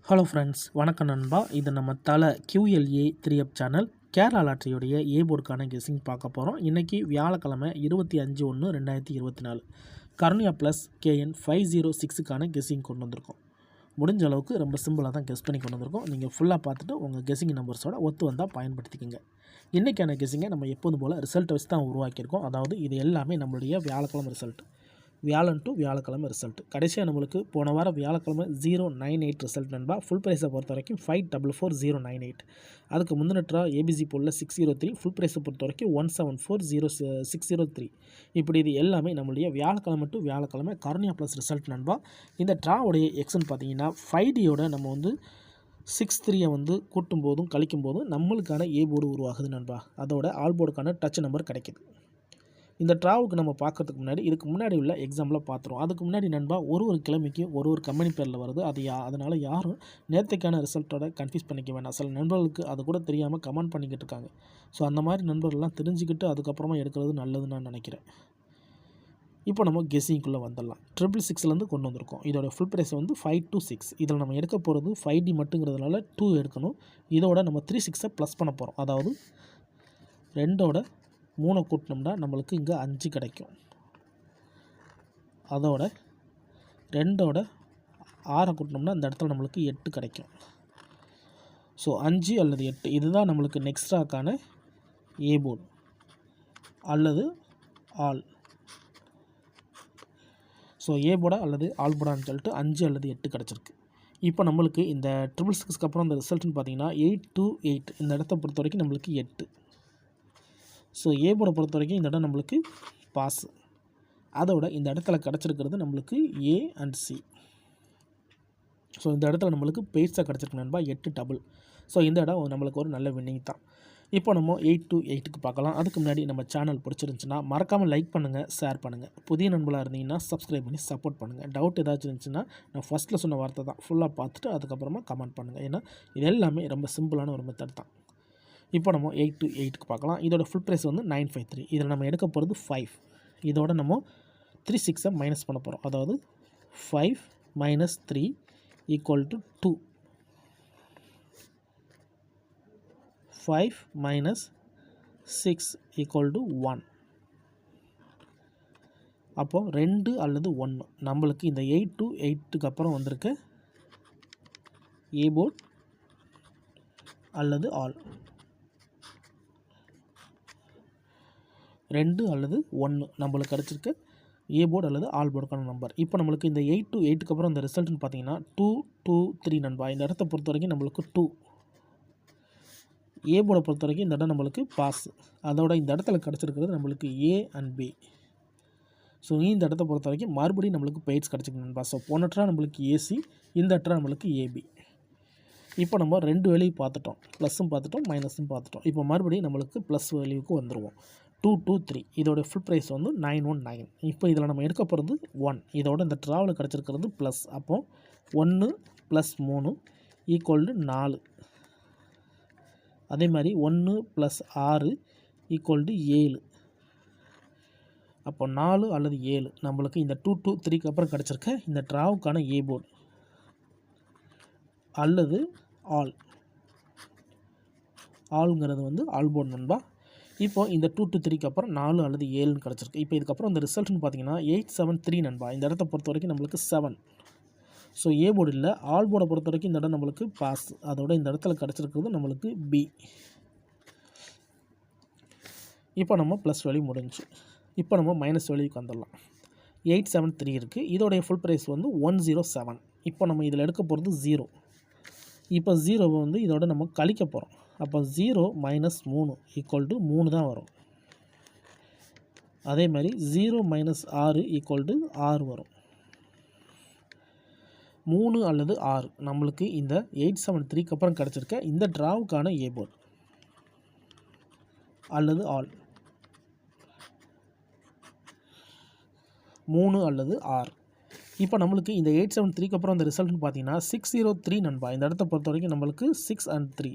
Hello friends, வணக்கம் நண்பா. இது நம்ம தலை QLA 3F சேனல் கேரளா லாட்டரியுடைய ஏ போர்டுக்கான கெஸ்ஸிங் பார்க்க போகிறோம். இன்றைக்கி வியாழக்கிழமை 25/1/2024 கருணியா ப்ளஸ் KN 506க்கான கெஸ்ஸிங் கொண்டு வந்திருக்கோம். முடிஞ்ச அளவுக்கு ரொம்ப சிம்பிளாக தான் கெஸ் பண்ணி கொண்டு வந்திருக்கோம். நீங்கள் ஃபுல்லாக பார்த்துட்டு உங்கள் கெஸ்ஸிங் நம்பர்ஸோட ஒத்து வந்தால் பயன்படுத்திக்கோங்க. இன்றைக்கான கெஸ்ஸிங்கை நம்ம எப்போதும் போல் ரிசல்ட்டை வச்சு தான் உருவாக்கியிருக்கோம். அதாவது இது எல்லாமே நம்மளுடைய வியாழக்கிழமை ரிசல்ட், வியாழன் டு வியாழக்கிழமை ரிசல்ட். கடைசியாக நம்மளுக்கு போன வாரம் வியாழக்கிழமை 098 ரிசல்ட் நண்பா. ஃபுல் ப்ரைஸை பொறுத்த வரைக்கும் 544098. அதுக்கு முந்தின ட்ரா ஏபிசி போலில் 603. ஃபுல் ப்ரைஸை பொறுத்த வரைக்கும் 17400603. இப்படி இது எல்லாமே நம்மளுடைய வியாழக்கிழமை டு வியாழக்கிழமை கருணியா ப்ளஸ் ரிசல்ட் நண்பா. இந்த ட்ராவுடைய எக்ஸ்ன்னு பார்த்தீங்கன்னா 5Dயோட நம்ம வந்து 63 வந்து கூட்டும் போதும் கழிக்கும் போதும் நம்மளுக்கான ஏ போர்டு உருவாகுது நண்பா. அதோட ஆல் போர்டுக்கான டச் நம்பர் கிடைக்கிது. இந்த ட்ராவுக்கு நம்ம பார்க்கறதுக்கு முன்னாடி இதுக்கு முன்னாடி உள்ள எக்ஸாம்பிளை பார்த்துருவோம். அதுக்கு முன்னாடி நண்பா ஒரு கிழமைக்கு ஒரு கம்பெனி பேரில் வருது. அதனால் யாரும் நேற்றுக்கான ரிசல்ட்டோட கன்ஃபியூஸ் பண்ணிக்க வேண்டாம். சில நண்பர்களுக்கு அது கூட தெரியாமல் கமெண்ட் பண்ணிக்கிட்டு இருக்காங்க. ஸோ அந்த மாதிரி நண்பர்கள்லாம் தெரிஞ்சுக்கிட்டு அதுக்கப்புறமா எடுக்கிறது நல்லதுன்னு நான் நினைக்கிறேன். இப்போ நம்ம கெஸ்ஸிங்குள்ளே வந்துடலாம். 666லேருந்து கொண்டு வந்திருக்கோம். இதோட ஃபுல் ப்ரைஸ் வந்து 526. இதில் நம்ம எடுக்க போகிறது 5D மட்டுங்கிறதுனால 2 எடுக்கணும். இதோட நம்ம 36 ப்ளஸ் பண்ண போகிறோம். அதாவது 2ஓட 3 கூட்டினோம்னா நம்மளுக்கு இங்கே 5 கிடைக்கும். அதோட 2ஓட 6 கூட்டினோம்னா இந்த இடத்துல நம்மளுக்கு 8 கிடைக்கும். ஸோ 5 அல்லது 8 இதுதான் நம்மளுக்கு நெக்ஸ்ட்ராக்கான ஏ போர்டு அல்லது ஆல். ஸோ ஏ போர்டா அல்லது ஆல் போர்டான்னு சொல்லிட்டு 5 அல்லது 8 கிடச்சிருக்கு. இப்போ நம்மளுக்கு இந்த 666க்கு அப்புறம் இந்த ரிசல்ட்னு பார்த்தீங்கன்னா 828. இந்த இடத்த பொறுத்த வரைக்கும் நம்மளுக்கு 8. ஸோ ஏ போர்டை பொறுத்த வரைக்கும் இந்த இடம் நம்மளுக்கு பாஸ். அதோட இந்த இடத்துல கிடச்சிருக்கிறது நம்மளுக்கு ஏ அண்ட் சி. ஸோ இந்த இடத்துல நம்மளுக்கு பெய்ட்ஸாக கிடச்சிருக்கு நண்பா 8 டபுள். ஸோ இந்த இடம் நம்மளுக்கு ஒரு நல்ல வின்னிங் தான். இப்போ நம்ம 828க்கு பார்க்கலாம். அதுக்கு முன்னாடி நம்ம சேனல் பிடிச்சிருந்துச்சுன்னா மறக்காமல் லைக் பண்ணுங்கள், ஷேர் பண்ணுங்கள். புதிய நண்பர்களாக இருந்தீங்கன்னா சப்ஸ்கிரைப் பண்ணி சப்போர்ட் பண்ணுங்கள். டவுட் ஏதாச்சும் இருந்துச்சுன்னா நான் ஃபஸ்ட்டில் சொன்ன வார்த்தை தான் ஃபுல்லாக பார்த்துட்டு அதுக்கப்புறமா கமெண்ட் பண்ணுங்கள். ஏன்னா இது எல்லாமே ரொம்ப சிம்பிளான ஒரு மெத்தட் தான். இப்போ நம்ம 828க்கு பார்க்கலாம். இதோட ஃபுல் ப்ரைஸ் வந்து 953. இதில் நம்ம எடுக்க போகிறது 5. இதோட நம்ம 36 மைனஸ் பண்ண போகிறோம். அதாவது 5 - 3 = 2. 5 - 6 = 1. அப்போது 2 அல்லது 1 நம்மளுக்கு இந்த 828க்கு அப்புறம் வந்திருக்க ஏ போர்ட் அல்லது ஆல். 2 அல்லது 1 நம்மளுக்கு கிடச்சிருக்க ஏ போர்டு அல்லது ஆல் போர்டுக்கான நம்பர். இப்போ நம்மளுக்கு இந்த 828க்கு அப்புறம் இந்த ரிசல்ட்னு பார்த்தீங்கன்னா 223 நண்பா. இந்த இடத்த பொறுத்த வரைக்கும் நம்மளுக்கு 2. ஏ போர்டை பொறுத்த வரைக்கும் இந்த இடம் நம்மளுக்கு பாஸ். அதோட இந்த இடத்துல கிடச்சிருக்கிறது நம்மளுக்கு ஏ அண்ட் பி. ஸோ இந்த இடத்த பொறுத்த வரைக்கும் மறுபடியும் நம்மளுக்கு பெய்ட்ஸ் கிடச்சிருக்கு நண்பா. ஸோ போன ட்ரா நம்மளுக்கு ஏசி, இந்த ட்ரா நம்மளுக்கு ஏபி. இப்போ நம்ம 2 வேல்யூ பார்த்துட்டோம், ப்ளஸ்ஸும் பார்த்துட்டோம், மைனஸும் பார்த்துட்டோம். இப்போ மறுபடியும் நம்மளுக்கு ப்ளஸ் வேல்யூக்கு வந்துடுவோம். 223. இதோட ஃபுல் ப்ரைஸ் வந்து 919. இப்போ இதில் நம்ம எடுக்க போகிறது 1. இதோட இந்த ட்ராவில் கிடச்சிருக்கிறது ப்ளஸ். அப்போது 1 + 3 = 4. அதே மாதிரி 1 + 6 = 7. அப்போ 4 அல்லது 7 நம்மளுக்கு இந்த 223க்கு அப்புறம் கிடச்சிருக்க இந்த ட்ராவுக்கான ஏ போர்டு அல்லது ஆல். ஆளுங்கிறது வந்து ஆல் போர்டு நண்பா. இப்போ இந்த 223க்கு அப்புறம் 4 அல்லது 7 கிடச்சிருக்கு. இப்போ இதுக்கப்புறம் இந்த ரிசல்ட்னு பார்த்தீங்கன்னா 873 நண்பா. இந்த இடத்த பொறுத்த வரைக்கும் நம்மளுக்கு 7. ஸோ ஏ போர்டு இல்லை, ஆல் போர்டை பொறுத்த வரைக்கும் இந்த இடம் நம்மளுக்கு பாஸ். அதோட இந்த இடத்துல கிடச்சிருக்கிறது நம்மளுக்கு பி. இப்போ நம்ம ப்ளஸ் வேல்யூ முடிஞ்சு. இப்போ நம்ம மைனஸ் வேல்யூக்கு வந்துடலாம். 873 இருக்குது. இதோடைய ஃபுல் ப்ரைஸ் வந்து 107. இப்போ நம்ம இதில் எடுக்க போகிறது 0. இப்போ 0 வந்து இதோட நம்ம கழிக்க போகிறோம். அப்போ 0 - 3 = 3 தான் வரும். அதே மாதிரி 0 - 6 = 6 வரும். 3 அல்லது 6 நம்மளுக்கு இந்த 873க்கு அப்புறம் கிடச்சிருக்க இந்த ட்ராவுக்கான ஏ போர்டு அல்லது ஆல். 3 அல்லது 6. இப்போ நம்மளுக்கு இந்த 873க்கு அப்புறம் அந்த ரிசல்ட்னு பார்த்தீங்கன்னா 603 நண்பா. இந்த இடத்த பொறுத்த வரைக்கும் நம்மளுக்கு 6 and 3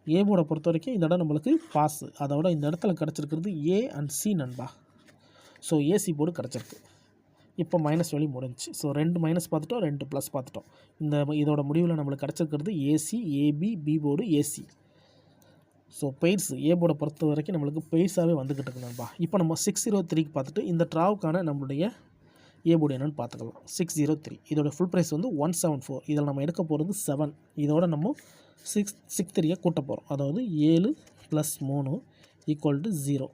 ஏ போர்டை பொறுத்த வரைக்கும் இந்த இடம் நம்மளுக்கு பாஸ். அதோட இந்த இடத்துல கிடச்சிருக்கிறது ஏ அண்ட் சி நண்பா. ஸோ ஏசி போர்டு கிடச்சிருக்கு. இப்போ மைனஸ் வேல்யூ முடிஞ்சிச்சு. ஸோ 2 மைனஸ் பார்த்துட்டோம், 2 ப்ளஸ் பார்த்துட்டோம். இதோட முடிவில் நம்மளுக்கு கிடச்சிருக்கிறது AC, AB, B board, AC. So பெய்ட்ஸ் ஏ போர்டை பொறுத்த வரைக்கும் நம்மளுக்கு பெய்ட்ஸாகவே வந்துக்கிட்டு இருக்குதுப்பா. இப்போ நம்ம 603க்கு பார்த்துட்டு இந்த ட்ராவுக்கான நம்மளுடைய ஏ போர்டு என்னென்னு பார்த்துக்கலாம். 603 இதோட ஃபுல் ப்ரைஸ் வந்து 174. இதில் நம்ம எடுக்க போகிறது 7. இதோட நம்ம 663 கூட்ட போகிறோம். அதாவது 7 + 3 = 0.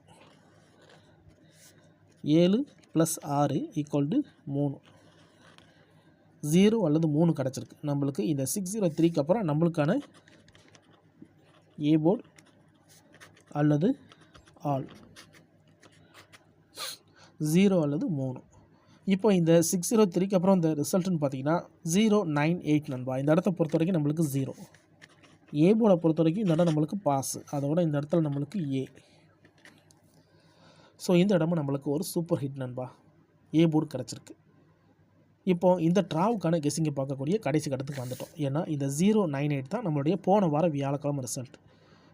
7 + 6 = 3. 0 அல்லது 3 கிடச்சிருக்கு நம்மளுக்கு. இந்த 603க்கு அப்புறம் நம்மளுக்கான ஏ போர்டு அல்லது ஆல் 0 அல்லது 3. இப்போ இந்த 603க்கு அப்புறம் இந்த ரிசல்ட்டுன்னு பார்த்தீங்கன்னா 098 நண்பா. இந்த இடத்த பொறுத்த வரைக்கும் நம்மளுக்கு 0. ஏ போர்டை பொறுத்த வரைக்கும் இந்த இடம் நம்மளுக்கு பாஸ். அதோட இந்த இடத்துல நம்மளுக்கு ஏ. ஸோ இந்த இடமும் நம்மளுக்கு ஒரு சூப்பர் ஹிட் நண்பா. ஏ போர்டு கிடச்சிருக்கு. இப்போது இந்த ட்ராவுக்கான கெஸ்ஸிங்கை பார்க்கக்கூடிய கடைசி கட்டத்துக்கு வந்துட்டோம். ஏன்னா இந்த 098 தான் நம்மளுடைய போன வாரம் வியாழக்கிழமை ரிசல்ட்.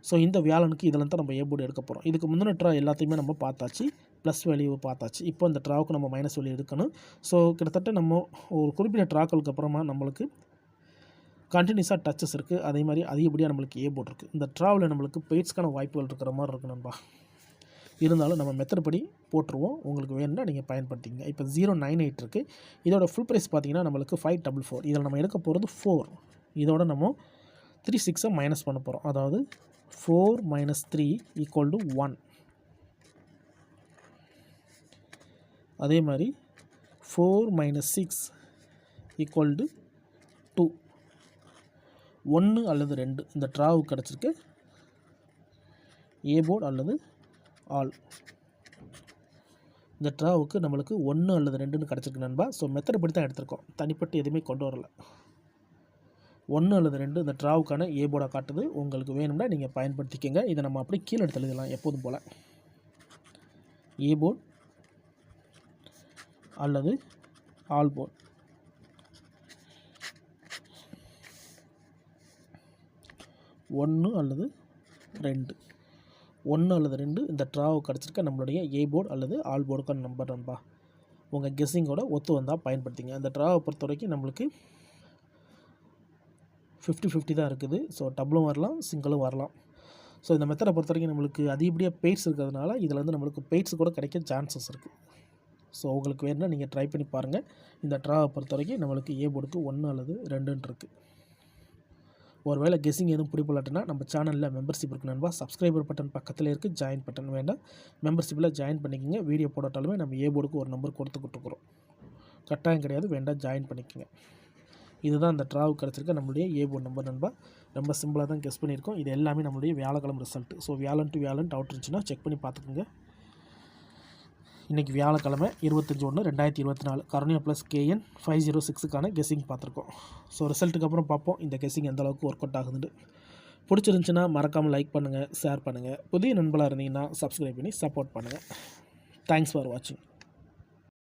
ஸோ இந்த வியாழனுக்கு இதில் தான் நம்ம ஏ போர்டு எடுக்க போகிறோம். இதுக்கு முந்தின ட்ரா எல்லாத்தையுமே நம்ம பார்த்தாச்சு. ப்ளஸ் வேல்யூ பார்த்தாச்சு. இப்போ இந்த ட்ராவுக்கு நம்ம மைனஸ் வேல்யூ எடுக்கணும். ஸோ கிட்டத்தட்ட நம்ம ஒரு குறிப்பிட்ட ட்ராக்களுக்கு அப்புறமா நம்மளுக்கு கண்டினியூஸாக டச்சஸ் இருக்குது. அதே மாதிரி அதிகப்படியாக நம்மளுக்கு ஏ போர்டு இருக்குது. இந்த ட்ராவில் நம்மளுக்கு பெய்ட்ஸ்க்கான வாய்ப்புகள் இருக்கிற மாதிரி இருக்குது நண்பா. இருந்தாலும் நம்ம மெத்தட் படி போட்டுருவோம். உங்களுக்கு வேணும்னா நீங்கள் பயன்படுத்திங்க. இப்போ 098 இருக்குது. இதோட ஃபுல் ப்ரைஸ் பார்த்தீங்கன்னா நம்மளுக்கு 544. இதில் நம்ம எடுக்க போகிறது 4. இதோட நம்ம 36 மைனஸ் பண்ண போகிறோம். அதாவது 4 - 3 = 1. அதே மாதிரி 4 - 6 = 2. 1 அல்லது 2 இந்த ட்ராவுக்கு கிடச்சிருக்கு. ஏ போர்டு அல்லது ஆல். இந்த ட்ராவுக்கு நம்மளுக்கு 1 அல்லது 2ன்னு கிடச்சிருக்கு நண்பா. ஸோ மெத்தட் படி தான் எடுத்திருக்கோம். தனிப்பட்டு எதுவுமே கொண்டு வரல. 1 அல்லது 2 இந்த ட்ராவுக்கான ஏ போர்டை காட்டுது. உங்களுக்கு வேணும்னா நீங்கள் பயன்படுத்திக்கங்க. இதை நம்ம அப்படியே கீழே எடுத்து எழுதலாம் எப்போதும் போல். ஏ போர்டு அல்லது ஆல் போர்டு. ஒன்று அல்லது 2 1 அல்லது 2 இந்த ட்ராவுக்கு கிடச்சிருக்க நம்மளுடைய ஏ போர்டு அல்லது ஆல் போர்டுக்கான நம்பர் நண்பா. உங்கள் கெஸ்ஸிங்கோட ஒத்து வந்தால் பயன்படுத்திங்க. அந்த ட்ராவை பொறுத்த வரைக்கும் நம்மளுக்கு 50-50 தான் இருக்குது. ஸோ டபுளும் வரலாம், சிங்கிளும் வரலாம். ஸோ இந்த மெத்தடை பொறுத்த வரைக்கும் நம்மளுக்கு அதிகப்படியாக பெய்ட்ஸ் இருக்கிறதுனால இதில் வந்து நம்மளுக்கு பெய்ட்ஸ் கூட கிடைக்க சான்சஸ் இருக்குது. ஸோ உங்களுக்கு வேணும்னா நீங்கள் ட்ரை பண்ணி பாருங்கள். இந்த ட்ராவை பொறுத்த வரைக்கும் நம்மளுக்கு ஏ போர்டுக்கு 1 அல்லது 2ன்னு இருக்குது. ஒருவேளை கெஸ்ஸிங் எதுவும் பிடிப்பலாட்டினா நம்ம சேனலில் மெம்பர்ஷிப் இருக்குது நண்பா. சப்ஸ்கிரைபர் பட்டன் பக்கத்தில் இருக்குது. ஜாயின் பட்டன் வேண்டாம். மெம்பர்ஷிப்பில் ஜாயின் பண்ணிக்கோங்க. வீடியோ போடாட்டாலுமே நம்ம ஏ போர்டுக்கு ஒரு நம்பர் கொடுத்துருக்குறோம். கட்டாயம் கிடையாது. வேண்டாம், ஜாயின் பண்ணிக்கோங்க. இதுதான் அந்த ட்ராவுக்கு கிடச்சிருக்க நம்மளுடைய ஏ போர்டு நம்பர் நண்பா. ரொம்ப சிம்பிளாக தான் கெஸ் பண்ணியிருக்கோம். இது எல்லாமே நம்மளுடைய வியாழக்கிழமை ரிசல்ட். ஸோ வியாழன் டு வியாழன் அவுட் இருந்துச்சுன்னா செக் பண்ணி பார்த்துக்குங்க. இன்றைக்கி வியாழக்கிழமை 25/1/2024 கருணியா ப்ளஸ் KN 506க்கான கெஸ்ஸிங் பார்த்துருக்கோம். ஸோ ரிசல்ட்டுக்கு அப்புறம் பார்ப்போம் இந்த கெஸ்ஸிங் எந்த அளவுக்கு ஒர்க் அவுட் ஆகுதுன்னு. பிடிச்சிருந்துச்சுன்னா மறக்காமல் லைக் பண்ணுங்கள், ஷேர் பண்ணுங்கள். புதிய நண்பர்களாக இருந்தீங்கன்னா சப்ஸ்கிரைப் பண்ணி சப்போர்ட் பண்ணுங்கள். தேங்க்ஸ் ஃபார் வாட்சிங்.